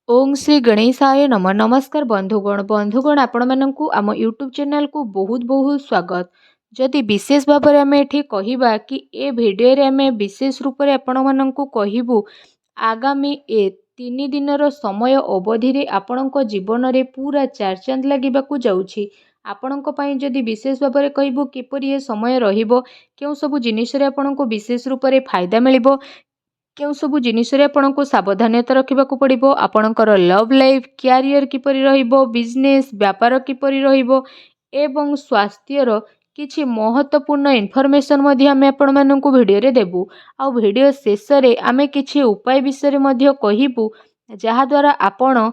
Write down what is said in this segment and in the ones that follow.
ओम श्री गणेशाय नम नमस्कार बंधुगण आपण मानकु आम यूट्यूब चैनल को बहुत बहुत स्वागत। जदि विशेष भाव में आम एठी कहिबा कि ए भिडियो रे आम विशेष रूप से आपण मानकु कहिबु आगामी ए 3 दिनर समय अवधि रे आपणक जीवन रे पूरा चार चांद लागिबाकु जाउछि। आपणक पई जदि विशेष भाव में कहिबु किपरि ए समय रहिबो केउ सब जिनिस रे आपणक विशेष रूप से फायदा मिलिबो केउ सबु जिनिसरे आपनको सावधानता रखिबाकु पड़िबो आपणकर लव लाइफ क्यारियर किपरि रहिबो बिजनेस व्यापार किपरि रहिबो एवं स्वास्थ्यर किछि महत्वपूर्ण इनफॉरमेशन मध्ये आमे आपण माननकु भिडियो रे देबु। आ भिडियो शेष रे आमे किछि उपाय विषय रे मध्ये कहिबु जहा द्वारा आपण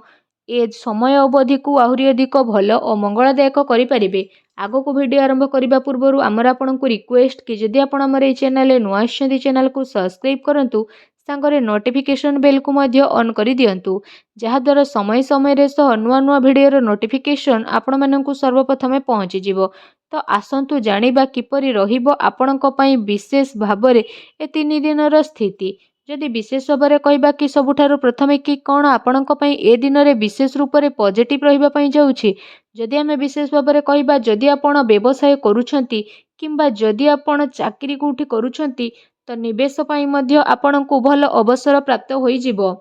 ए समय अवधि को आहुरी अधिक भल और मंगलदायक करि परिबे। आगो को वीडियो आरंभ करबा पूर्वरु आमर आपनकु रिक्वेस्ट कि जदि आपण हमर ए चैनल नुआ आछंती चैनल को सब्सक्राइब करंतु सांगरे नोटिफिकेशन बेल को मध्य ऑन करि दियंतु जहा द्वारा समय समय रे सह नुआ नुआ वीडियो रो नोटिफिकेशन आपण माननकु सर्वप्रथमे पहुंची जिवो। तो आसंतु जानिबा किपरि रहिबो आपणक पई विशेष भाबरे ए 3 दिनर स्थिति। जदि विशेष भाव में कहबा कि सबुठारु प्रथमे कि कौन आपणक पई ए दिन रे विशेष रूप से पॉजिटिव रहिबा पई जाउछि। जदि आमे विशेष भाव में कहबा जदि आपण व्यवसाय करूछंती किंबा जदि आपण चाकरी कोठी करूछंती तो निवेश पई मध्य आपणको भल अवसर प्राप्त होई जिवो।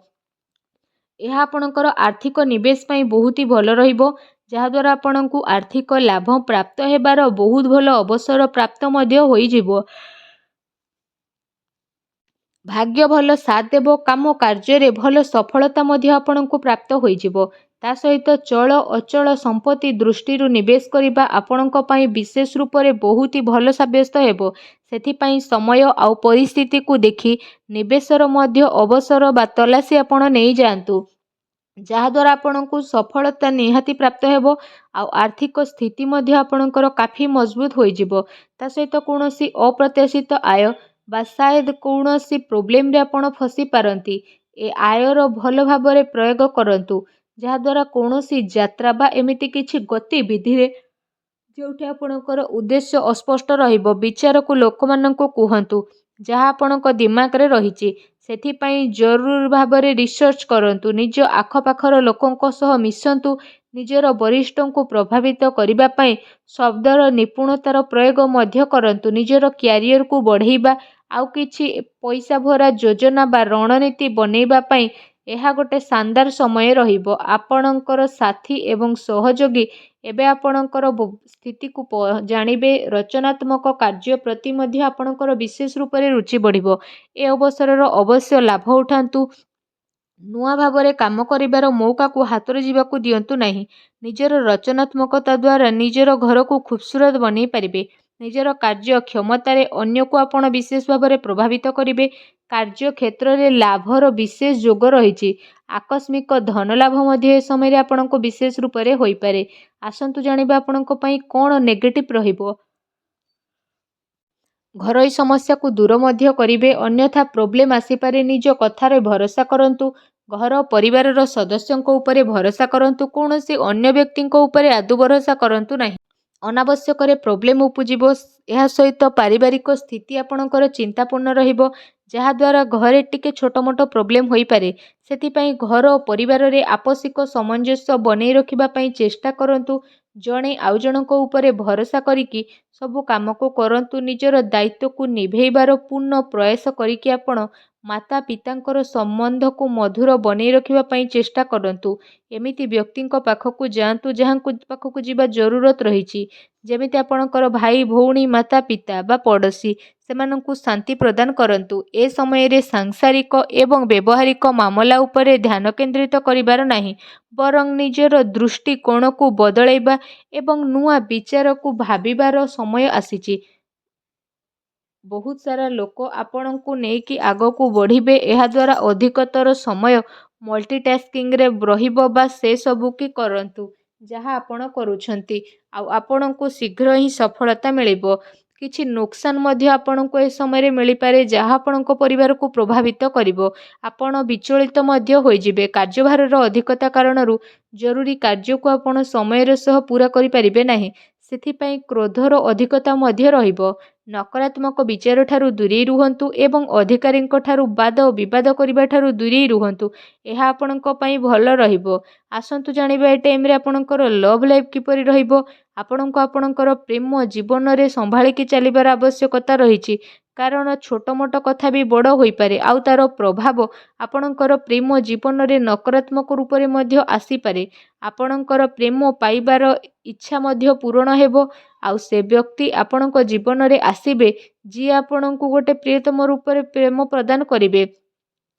यह आपणकर आर्थिक निवेश पई बहुत ही भल रहिबो जहा द्वारा आपणको आर्थिक लाभ प्राप्त हेबार बहुत भल अवसर प्राप्त मध्य होई जिवो। भाग्य भल साथ देव काम कार्य रे भल सफलता मध्य आपणको प्राप्त होई जिवो। ता सहित चल अचल संपत्ति दृष्टि निवेश करिबा आपणक पई विशेष रूप से बहुत ही भल साब्यस्त हेबो। सेथिपई समय आउ परिस्थिति को देखि निवेशर मध्य अवसर बा तलासी आपण नहीं जातु जहा द्वारा आपणको सफलता निहाती प्राप्त हेबो। आउ आर्थिक स्थिति मध्य आपणकर काफी मजबूत होई जिवो। ता सहित कोनोसी अप्रत्याशित आय बा शायद कौनसी प्रोब्लेम रे आपण फसी पारंती ए आयर भल भाव में प्रयोग करंतु जहा द्वारा कौनसी यात्रा बा एमिति किछि गतिविधि रे जोठी आपणकर उद्देश्य अस्पष्ट रहिबो विचार को लोक माननको कुहंतु जहा आपणक दिमाग रे रहिछि। सेथिपई जरूर भाव में रिसर्च करंतु निज आखपाखर लोकंक सह मिसंतु निजर वरिष्ठों को प्रभावित करने पाई शब्दर निपुणतार प्रयोग मध्य करंतु निजर क्यारियर को बढ़ेबा आउ किछि पैसा भरा योजना बा रणनीति बनैबा पाई यह गोटे शानदार समय रहिबो। आपणकर साथी एवं सहयोगी एबे आपणकर स्थिति को जानिबे रचनात्मक कार्य प्रति मध्य आपणकर विशेष रूप से रुचि बढ़िबो। ए अवसर अवश्य लाभ उठांतु नुआ भाव में काम करिबार मौका को हाथ जीवाकू दियंतु नहीं। निजर रचनात्मकता द्वारा निजर घर को खूबसूरत बनै पारिबे। निजर कार्य क्षमतार अन्य को आपण विशेष भाव में प्रभावित करिबे। कार्य क्षेत्र में लाभर विशेष जोग रही आकस्मिक धन लाभ मध्य समय आपनको विशेष रूप से होई पारे। आसंतु जानिबा आपनको पई कोन नेगेटिव रहिबो। घरोई समस्या को दूर मध्य करिबे अन्यथा प्रोब्लेम आसीपारे निज कथार भरोसा करंतु घर परिवार सदस्यों उपरे भरोसा करंतु कौनसी अन्य व्यक्ति उपरे आदु भरोसा करंतु नहीं। अनावश्यक प्रोब्लेम उपजिबो। यह सहित पारिवारिक स्थिति आपणकर चिंतापूर्ण रहिबो जहा द्वारा घरे टिके छोट मोट प्रोब्लेम होई पारे। सेथिपई घर और परिवार रे आपसिक सामंजस्य बनै रखिबा पई चेष्टा करंतु जणे आउ जनक उपरे भरोसा करिकी सबु काम को करंतु निजर दायित्व को निभेइबार पूर्ण प्रयास करिकी आपण माता पितांकर संबंध को मधुर बनै रखिबा पई चेष्टा करंतु। एमिति व्यक्ति पाखकु जांतु जहांकु पाखकु जीवा जरूरत रहिछि जेमिति आपणकर भाई भौणी माता पिता बा पड़ोसी सेमानंकु शांति प्रदान करंतु। ए समय रे सांसारिक एवं व्यवहारिक मामला उपरे ध्यान केंद्रित करिबार नाही बरं निजर दृष्टिकोण को बदलैबा एवं नुआ विचार को भाबिबार समय आसीछि। बहुत सारा लोक आपण को नेकी आग को बढ़िबे एहा द्वारा अधिकतर समय मल्टीटास्किंग रे रहिबो बा से सबु की करंतु जहा आपण करूछंती आ आपण को शीघ्र ही सफलता मिलिबो। किछि नुकसान मध्य आपण को ए समय रे मिली पारे जहा आपण को परिवार को प्रभावित करिवो। आपण विचलित मध्य होई जिवे कार्यभार रो अधिकता कारणरू जरूरी कार्य को आपण समय रे सह पूरा करि परिबे नाही। सेथिपई क्रोधर अधिकता मध्य रहिबो। ନକାରାତ୍ମକ ବିଚାର ଠାରୁ ଦୂରେଇ ରୁହନ୍ତୁ ଏବଂ ଅଧିକାରୀଙ୍କ ଠାରୁ ବାଦ ବିବାଦ କରିବା ଠାରୁ ଦୂରେଇ ରୁହନ୍ତୁ। ଏହା ଆପଣଙ୍କ ପାଇଁ ଭଲ ରହିବ। ଆସନ୍ତୁ ଜାଣିବା ଏ ଟାଇମ୍ରେ ଆପଣଙ୍କର ଲଭ୍ ଲାଇଫ୍ କିପରି ରହିବ। ଆପଣଙ୍କୁ ଆପଣଙ୍କର ପ୍ରେମ ଜୀବନରେ ସମ୍ଭାଳିକି ଚାଲିବାର ଆବଶ୍ୟକତା ରହିଛି। କାରଣ ଛୋଟ ମୋଟ କଥା ବି ବଡ଼ ହୋଇପାରେ ଆଉ ତାର ପ୍ରଭାବ ଆପଣଙ୍କର ପ୍ରେମ ଜୀବନରେ ନକାରାତ୍ମକ ରୂପରେ ମଧ୍ୟ ଆସିପାରେ। ଆପଣଙ୍କର ପ୍ରେମ ପାଇବାର ଇଚ୍ଛା ମଧ୍ୟ ପୂରଣ ହେବ ଆଉ ସେ ବ୍ୟକ୍ତି ଆପଣଙ୍କ ଜୀବନରେ ଆସିବେ ଯିଏ ଆପଣଙ୍କୁ ଗୋଟେ ପ୍ରିୟତମ ରୂପରେ ପ୍ରେମ ପ୍ରଦାନ କରିବେ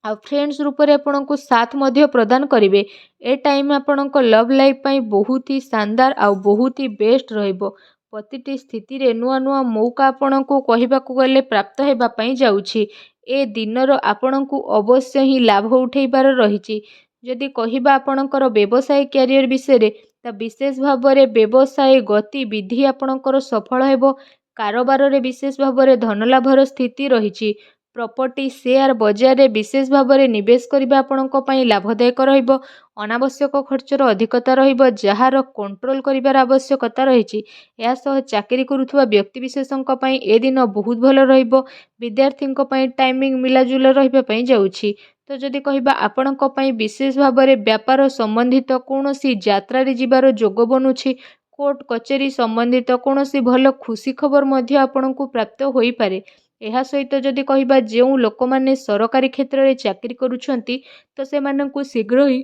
ଆଉ ଫ୍ରେଣ୍ଡସ୍ ରୂପରେ ଆପଣଙ୍କୁ ସାଥ ମଧ୍ୟ ପ୍ରଦାନ କରିବେ। ଏ ଟାଇମ୍ ଆପଣଙ୍କ ଲଭ୍ ଲାଇଫ୍ ପାଇଁ ବହୁତ ହି ଶାନଦାର ଆଉ ବହୁତ ହି ବେଷ୍ଟ ରହିବ। ପ୍ରତିଟି ସ୍ଥିତିରେ ନୂଆ ନୂଆ ମୌକା ଆପଣଙ୍କୁ କହିବାକୁ ଗଲେ ପ୍ରାପ୍ତ ହେବା ପାଇଁ ଯାଉଛି। ଏ ଦିନର ଆପଣଙ୍କୁ ଅବଶ୍ୟ ହିଁ ଲାଭ ଉଠେଇବାର ରହିଛି। ଯଦି କହିବା ଆପଣଙ୍କର ବ୍ୟବସାୟ କ୍ୟାରିୟର ବିଷୟରେ ତା ବିଶେଷ ଭାବରେ ବ୍ୟବସାୟ ଗତିବିଧି ଆପଣଙ୍କର ସଫଳ ହେବ। କାରବାରରେ ବିଶେଷ ଭାବରେ ଧନଲାଭର ସ୍ଥିତି ରହିଛି। ପ୍ରପର୍ଟି ସେୟାର ବଜାରରେ ବିଶେଷ ଭାବରେ ନିବେଶ କରିବା ଆପଣଙ୍କ ପାଇଁ ଲାଭଦାୟକ ରହିବ। ଅନାବଶ୍ୟକ ଖର୍ଚ୍ଚର ଅଧିକତା ରହିବ ଯାହାର କଣ୍ଟ୍ରୋଲ କରିବାର ଆବଶ୍ୟକତା ରହିଛି। ଏହା ସହ ଚାକିରି କରୁଥିବା ବ୍ୟକ୍ତିବିଶେଷଙ୍କ ପାଇଁ ଏ ଦିନ ବହୁତ ଭଲ ରହିବ। ବିଦ୍ୟାର୍ଥୀଙ୍କ ପାଇଁ ଟାଇମିଂ ମିଲାଜୁଲା ରହିବା ପାଇଁ ଯାଉଛି। ତ ଯଦି କହିବା ଆପଣଙ୍କ ପାଇଁ ବିଶେଷ ଭାବରେ ବ୍ୟାପାର ସମ୍ବନ୍ଧିତ କୌଣସି ଯାତ୍ରାରେ ଯିବାର ଯୋଗ ବନୁଛି। କୋର୍ଟ କଚେରୀ ସମ୍ବନ୍ଧିତ କୌଣସି ଭଲ ଖୁସି ଖବର ମଧ୍ୟ ଆପଣଙ୍କୁ ପ୍ରାପ୍ତ ହୋଇପାରେ। ଏହା ସହିତ ଯଦି କହିବା ଯେଉଁ ଲୋକମାନେ ସରକାରୀ କ୍ଷେତ୍ରରେ ଚାକିରି କରୁଛନ୍ତି ତ ସେମାନଙ୍କୁ ଶୀଘ୍ର ହିଁ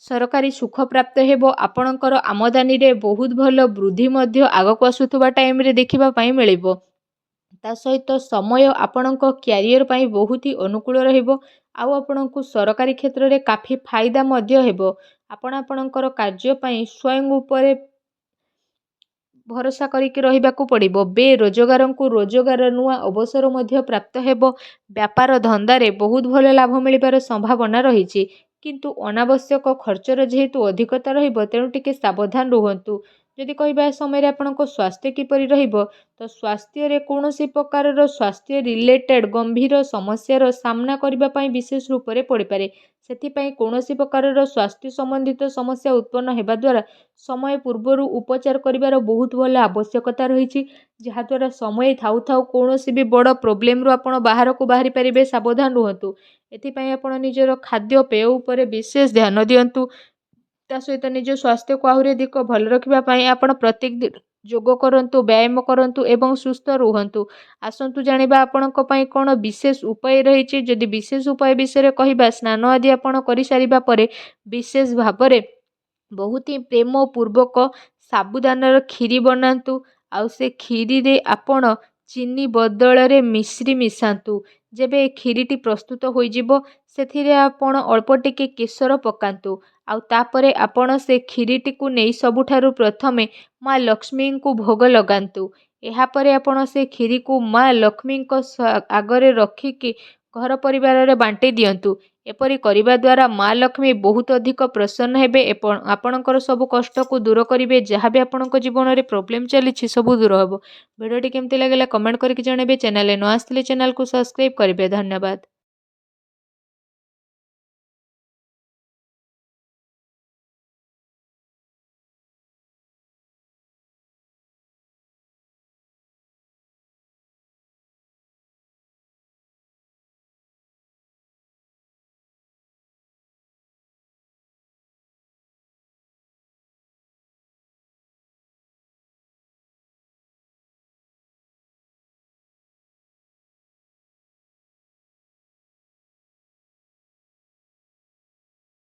ସରକାରୀ ସୁଖ ପ୍ରାପ୍ତ ହେବ। ଆପଣଙ୍କର ଆମଦାନୀରେ ବହୁତ ଭଲ ବୃଦ୍ଧି ମଧ୍ୟ ଆଗକୁ ଆସୁଥିବା ଟାଇମ୍ରେ ଦେଖିବା ପାଇଁ ମିଳିବ। ତା ସହିତ ସମୟ ଆପଣଙ୍କ କ୍ୟାରିୟର ପାଇଁ ବହୁତ ହି ଅନୁକୂଳ ରହିବ ଆଉ ଆପଣଙ୍କୁ ସରକାରୀ କ୍ଷେତ୍ରରେ କାଫି ଫାଇଦା ମଧ୍ୟ ହେବ। ଆପଣ ଆପଣଙ୍କର କାର୍ଯ୍ୟ ପାଇଁ ସ୍ୱୟଂ ଉପରେ ଭରସା କରିକି ରହିବାକୁ ପଡ଼ିବ। ବେରୋଜଗାରଙ୍କୁ ରୋଜଗାର ନୂଆ ଅବସର ମଧ୍ୟ ପ୍ରାପ୍ତ ହେବ। ବ୍ୟାପାର ଧନ୍ଦାରେ ବହୁତ ଭଲ ଲାଭ ମିଳିବାର ସମ୍ଭାବନା ରହିଛି। କିନ୍ତୁ ଅନାବଶ୍ୟକ ଖର୍ଚ୍ଚର ଯେହେତୁ ଅଧିକତା ରହିବ ତେଣୁ ଟିକେ ସାବଧାନ ରୁହନ୍ତୁ। ଯଦି କହିବା ଏ ସମୟରେ ଆପଣଙ୍କ ସ୍ୱାସ୍ଥ୍ୟ କିପରି ରହିବ ତ ସ୍ୱାସ୍ଥ୍ୟରେ କୌଣସି ପ୍ରକାରର ସ୍ୱାସ୍ଥ୍ୟ ରିଲେଟେଡ୍ ଗମ୍ଭୀର ସମସ୍ୟାର ସାମ୍ନା କରିବା ପାଇଁ ବିଶେଷ ରୂପରେ ପଡ଼ିପାରେ। ସେଥିପାଇଁ କୌଣସି ପ୍ରକାରର ସ୍ୱାସ୍ଥ୍ୟ ସମ୍ବନ୍ଧିତ ସମସ୍ୟା ଉତ୍ପନ୍ନ ହେବା ଦ୍ୱାରା ସମୟ ପୂର୍ବରୁ ଉପଚାର କରିବାର ବହୁତ ଭଲ ଆବଶ୍ୟକତା ରହିଛି। ଯାହାଦ୍ୱାରା ସମୟ ଥାଉ ଥାଉ କୌଣସି ବି ବଡ଼ ପ୍ରୋବ୍ଲେମରୁ ଆପଣ ବାହାରକୁ ବାହାରି ପାରିବେ। ସାବଧାନ ରୁହନ୍ତୁ। ଏଥିପାଇଁ ଆପଣ ନିଜର ଖାଦ୍ୟପେୟ ଉପରେ ବିଶେଷ ଧ୍ୟାନ ଦିଅନ୍ତୁ। ତା ସହିତ ନିଜ ସ୍ୱାସ୍ଥ୍ୟକୁ ଆହୁରି ଅଧିକ ଭଲ ରଖିବା ପାଇଁ ଆପଣ ପ୍ରତ୍ୟେକ ଦିନ ଯୋଗ କରନ୍ତୁ, ବ୍ୟାୟାମ କରନ୍ତୁ ଏବଂ ସୁସ୍ଥ ରୁହନ୍ତୁ। ଆସନ୍ତୁ ଜାଣିବା ଆପଣଙ୍କ ପାଇଁ କ'ଣ ବିଶେଷ ଉପାୟ ରହିଛି। ଯଦି ବିଶେଷ ଉପାୟ ବିଷୟରେ କହିବା ସ୍ନାନ ଆଦି ଆପଣ କରିସାରିବା ପରେ ବିଶେଷ ଭାବରେ ବହୁତ ହିଁ ପ୍ରେମ ପୂର୍ବକ ସାବୁଦାନାର କ୍ଷୀରି ବନାନ୍ତୁ ଆଉ ସେ କ୍ଷୀରିରେ ଆପଣ ଚିନି ବଦଳରେ ମିଶ୍ରି ମିଶାନ୍ତୁ। ଯେବେ ଏ କ୍ଷୀରିଟି ପ୍ରସ୍ତୁତ ହୋଇଯିବ ସେଥିରେ ଆପଣ ଅଳ୍ପ ଟିକେ କେଶର ପକାନ୍ତୁ ଆଉ ତାପରେ ଆପଣ ସେ କ୍ଷୀରିଟିକୁ ନେଇ ସବୁଠାରୁ ପ୍ରଥମେ ମା ଲକ୍ଷ୍ମୀଙ୍କୁ ଭୋଗ ଲଗାନ୍ତୁ। ଏହାପରେ ଆପଣ ସେ କ୍ଷୀରିକୁ ମା ଲକ୍ଷ୍ମୀଙ୍କ ଆଗରେ ରଖିକି ଘର ପରିବାରରେ ବାଣ୍ଟି ଦିଅନ୍ତୁ। ଏପରି କରିବା ଦ୍ୱାରା ମା ଲକ୍ଷ୍ମୀ ବହୁତ ଅଧିକ ପ୍ରସନ୍ନ ହେବେ ଏବଂ ଆପଣଙ୍କର ସବୁ କଷ୍ଟକୁ ଦୂର କରିବେ। ଯାହା ବି ଆପଣଙ୍କ ଜୀବନରେ ପ୍ରୋବ୍ଲେମ୍ ଚାଲିଛି ସବୁ ଦୂର ହେବ। ଭିଡ଼ିଓଟି କେମିତି ଲାଗିଲା କମେଣ୍ଟ କରିକି ଜଣାଇବେ। ଚ୍ୟାନେଲରେ ନ ଆସିଥିଲେ ଚ୍ୟାନେଲକୁ ସବସ୍କ୍ରାଇବ୍ କରିବେ। ଧନ୍ୟବାଦ।